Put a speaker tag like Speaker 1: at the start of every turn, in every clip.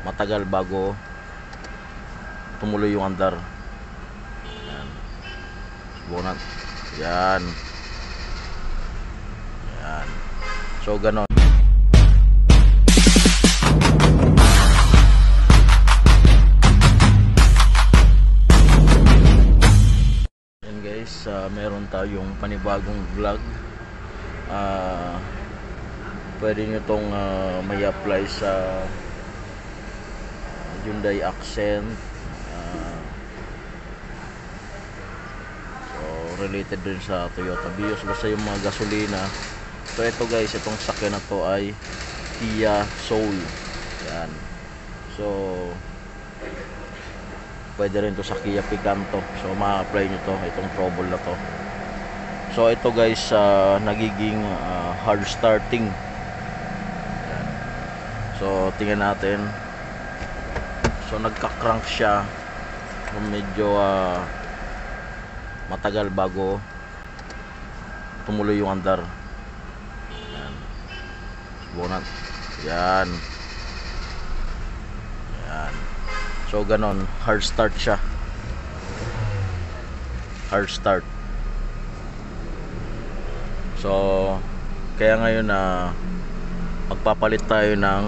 Speaker 1: matagal bago tumuloy yung andar. Yan. Subukan. Yan. Yan. So ganon. Yan guys, meron tayong panibagong vlog. Pwede nyo tong may apply sa Hyundai Accent. So related din sa Toyota Vios, basta yung mga gasolina. So ito guys, itong sakyan na to ay Kia Soul. Yan. So pwede rin to sa Kia Picanto. So ma-apply nyo to, itong trouble na to. So ito guys, nagiging hard starting. Yan. So tingnan natin. So nagka-crank siya. So, medyo matagal bago tumuloy yung andar. Yan. Subukan. Yan. Yan. So ganon, hard start siya. Hard start. So kaya ngayon magpapalit tayo ng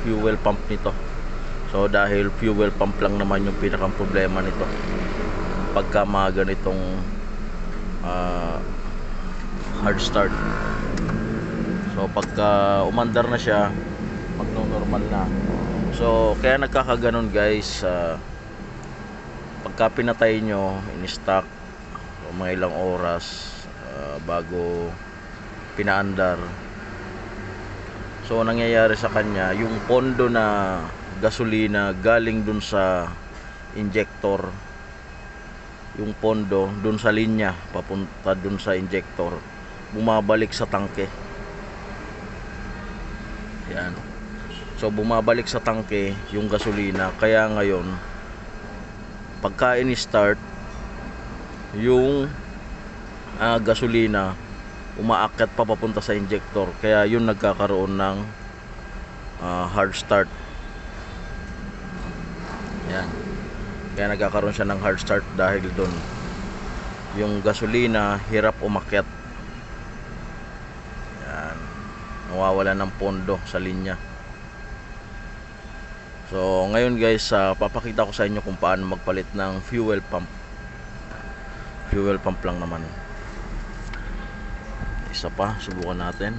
Speaker 1: fuel pump nito. So dahil fuel pump lang naman yung pinakang problema nito pagka mga ganitong hard start. So pagka umandar na siya, magno-normal na. So kaya nagkakaganon guys, pagka pinatay nyo in-stock mga ilang oras bago pinaandar, so nangyayari sa kanya yung pondo na gasolina galing dun sa injector, yung pondo dun sa linya papunta dun sa injector, bumabalik sa tangke. Yan. So bumabalik sa tangke yung gasolina, kaya ngayon pagka in-start yung gasolina umaakyat pa papunta sa injector, kaya yun nagkakaroon ng hard start. Yan. Kaya nagkakaroon siya ng hard start dahil dun yung gasolina hirap umakyat. Yan. Nawawala ng pondo sa linya. So ngayon guys, papakita ko sa inyo kung paano magpalit ng fuel pump. Fuel pump lang naman. Isa pa, subukan natin.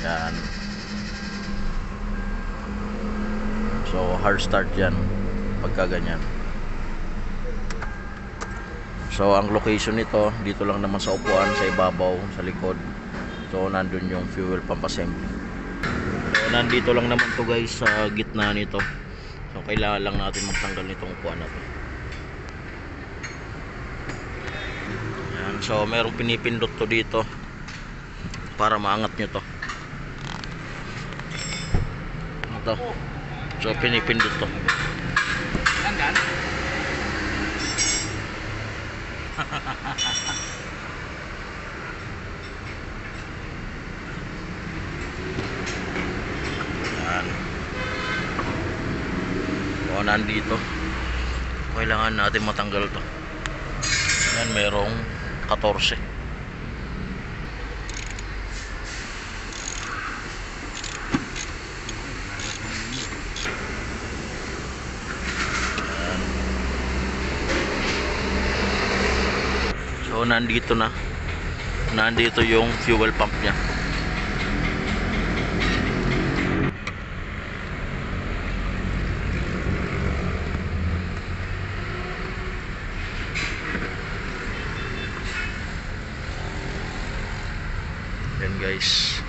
Speaker 1: Yan. So hard start yan pagka ganyan. So ang location nito, dito lang naman sa upuan, sa ibabaw, sa likod. So nandun yung fuel pump assembly. So nandito lang naman to guys, sa gitna nito. So kailangan lang natin magtanggal nitong upuan na to. Yan. So merong pinipindot to dito para maangat nyo to. Ito. So pinipindot to. Tanggal. Yan. O nandito. Kailangan natin matanggal to. Yan, merong 14. So nandito yung fuel pump niya. Yan guys.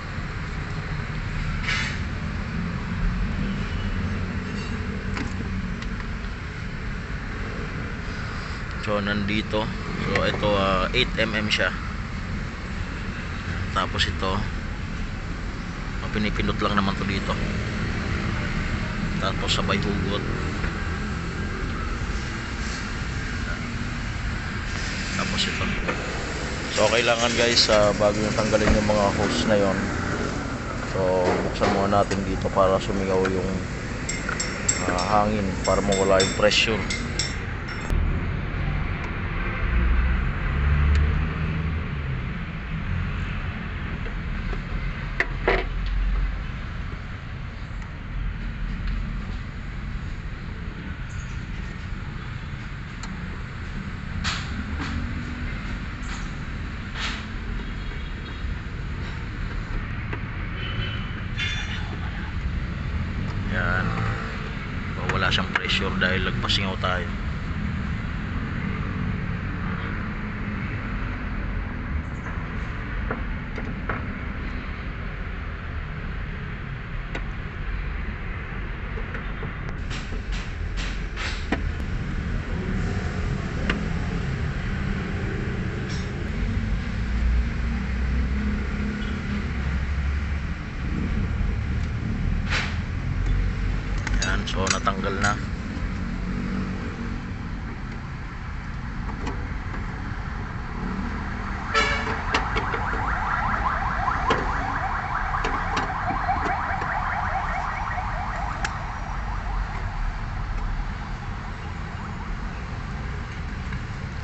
Speaker 1: So nandito. So ito 8mm siya. Tapos ito pinipindot lang naman to dito. Tapos sabay hugot. Tapos ito. So kailangan guys, bago yung tanggalin yung mga hose na yon, so buksan muna natin dito para sumingaw yung hangin para mawala yung pressure. Yan, wala siyang pressure dahil nagpasingaw tayo. So natanggal na.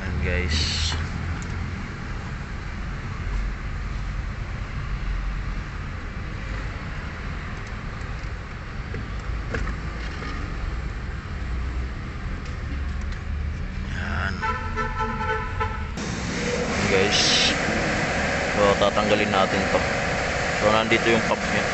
Speaker 1: And guys, so tatanggalin natin to. So nandito yung pump nya.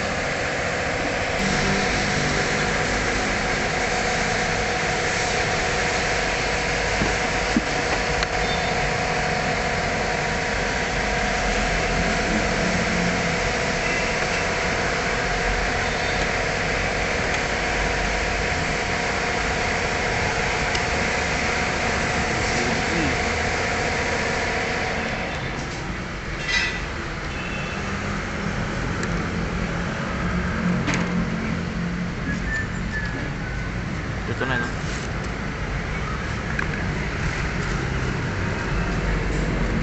Speaker 1: Ito na, no?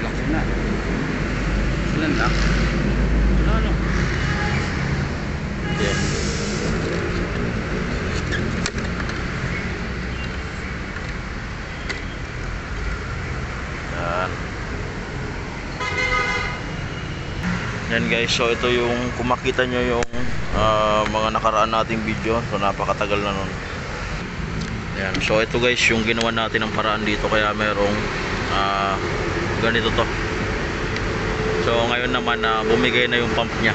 Speaker 2: Lock na. Ilan lock? Ano?
Speaker 1: Yan. Yan guys, so ito yung kung makita nyo yung mga nakaraan nating video, so napakatagal na nun. Yan, so ito guys yung ginawa natin ng paraan dito, kaya merong ganito to. So ngayon naman bumigay na yung pump nya.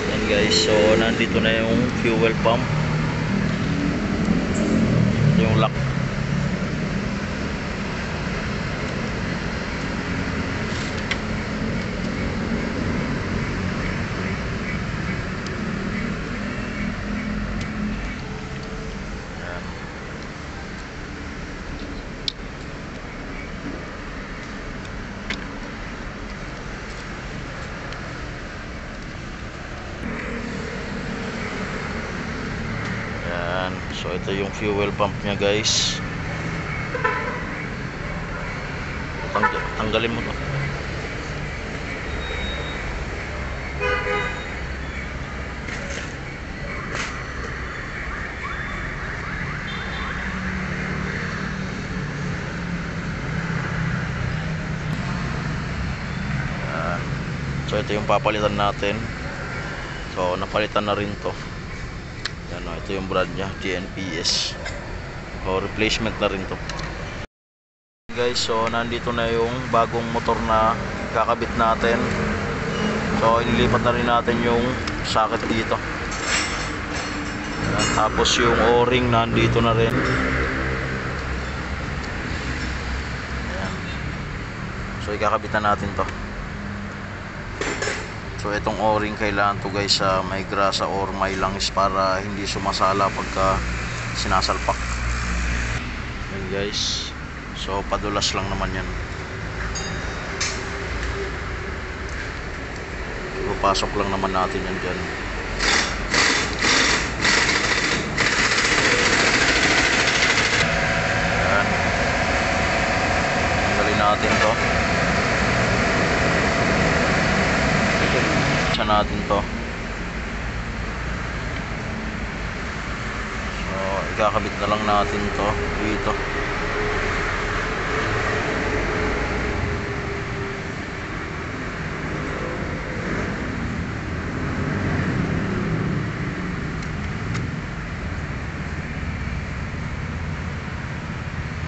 Speaker 1: Yan guys, so nandito na yung fuel pump. Ito yung lock. So ito yung fuel pump nya guys. Tanggalin mo to. So ito yung papalitan natin. So napalitan na rin to. Yan, ito yung brand nya, GNPS. So replacement na rin to guys. So nandito na yung bagong motor na kakabit natin. So inilipat na rin natin yung socket dito. Yan, tapos yung o-ring nandito na rin. Yan. So ikakabit na natin to. So itong o-ring kailangan to guys may grasa or may langis para hindi sumasala pagka sinasalpak. Yan guys. So padulas lang naman yan. Pasok lang naman natin yan dyan. Yan. Tanggalin natin to. isa natin to. So ikakabit na lang natin to dito.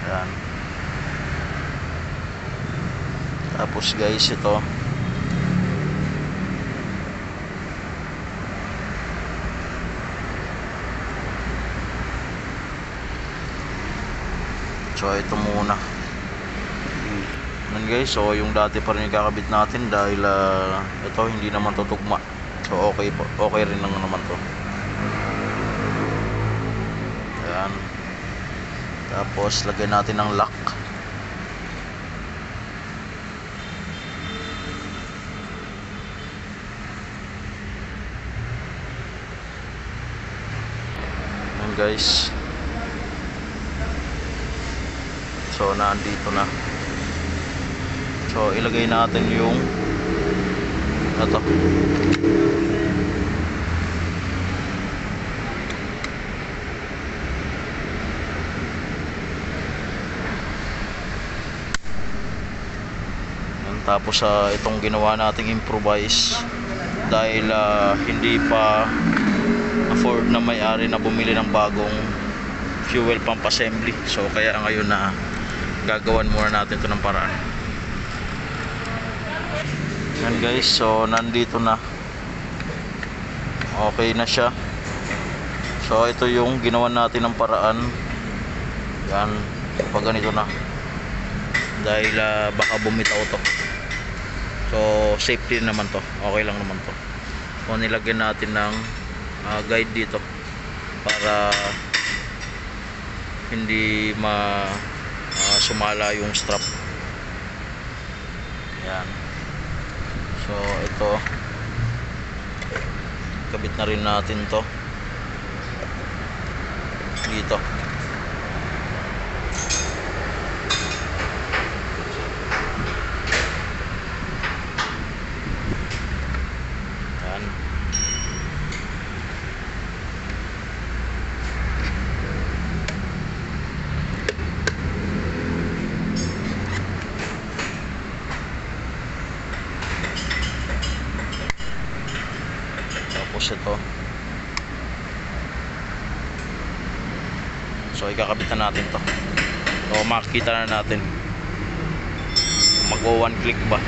Speaker 1: Ayan. Tapos guys, ito so ito muna. Yan guys, so yung dati pa rin ikakabit natin dahil ito hindi naman tutugma. So okay po, okay rin lang naman to. Ayan. Tapos lagyan natin ng lock. Ayan guys. So nandito na. So ilagay natin yung ito. Tapos itong ginawa nating improvise dahil hindi pa afford na may-ari na bumili ng bagong fuel pump assembly. So kaya ngayon na gagawan muna natin ito ng paraan. Yan guys, so nandito na. Okay na siya. So ito yung ginawa natin ng paraan. Yan, pag ganito na. Dahil baka bumitaw to. So safety naman to, okay lang naman to. So nilagyan natin ng guide dito para hindi sumala yung strap. Yan. So ito, kabit na rin natin to dito. Tapos ito, so ikakabit na natin to. So makikita na natin mag-o one click ba.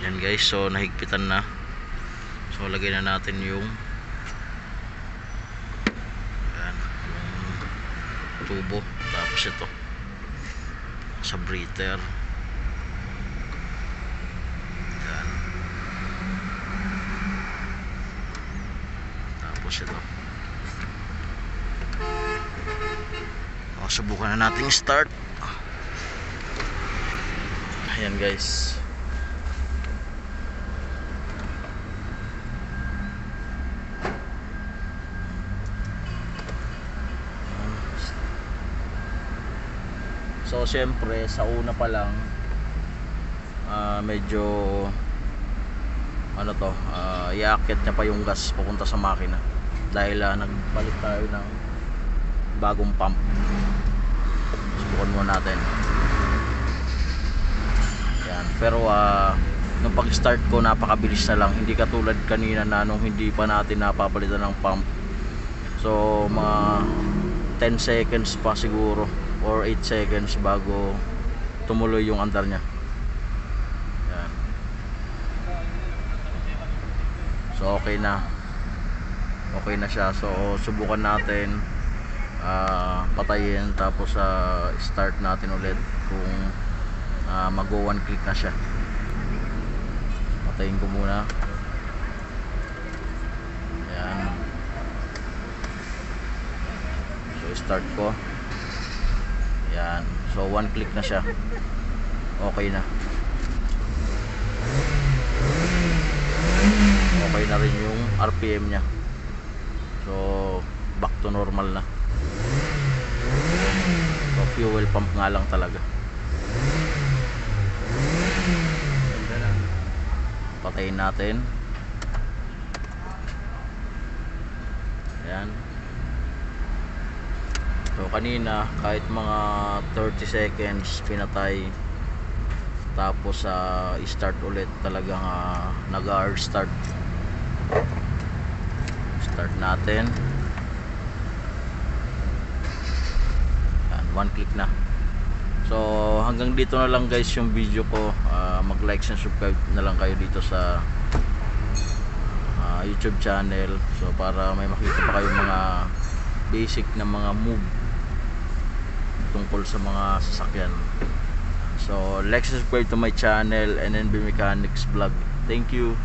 Speaker 1: Yan guys, so nahigpitan na. So lagay na natin yung tubo. Tapos ito sa breather. Yan. Tapos ito. Subukan na natin start. Ayan guys. So siyempre sa una pa lang medyo ano to, iaakit niya pa yung gas papunta sa makina dahil nagpalit tayo ng bagong pump. Subukan muna natin. Yan. Pero nung pag-start ko napakabilis na lang, hindi katulad kanina na nung hindi pa natin napapalitan ng pump. So mga 10 seconds pa siguro or 8 seconds bago tumuloy yung andar niya. Yan. So okay na siya. So subukan natin patayin, tapos start natin ulit kung mag-go 1 click na siya. Patayin ko muna. Ayan. So start ko. Ayan. So 1 click na siya. Okay na. Okay na rin yung RPM nya. So back to normal na. So fuel pump nga lang talaga. Patayin natin. Ayan. So kanina kahit mga 30 seconds pinatay, tapos start ulit, talagang nag-start. Start natin. Ayan, 1 click na. So hanggang dito na lang guys yung video ko. Mag-like and subscribe na lang kayo dito sa YouTube channel, so para may makita pa kayong mga basic na mga move tungkol sa mga sasakyan. So like, subscribe to my channel, NNB Mechanics Vlog. Thank you.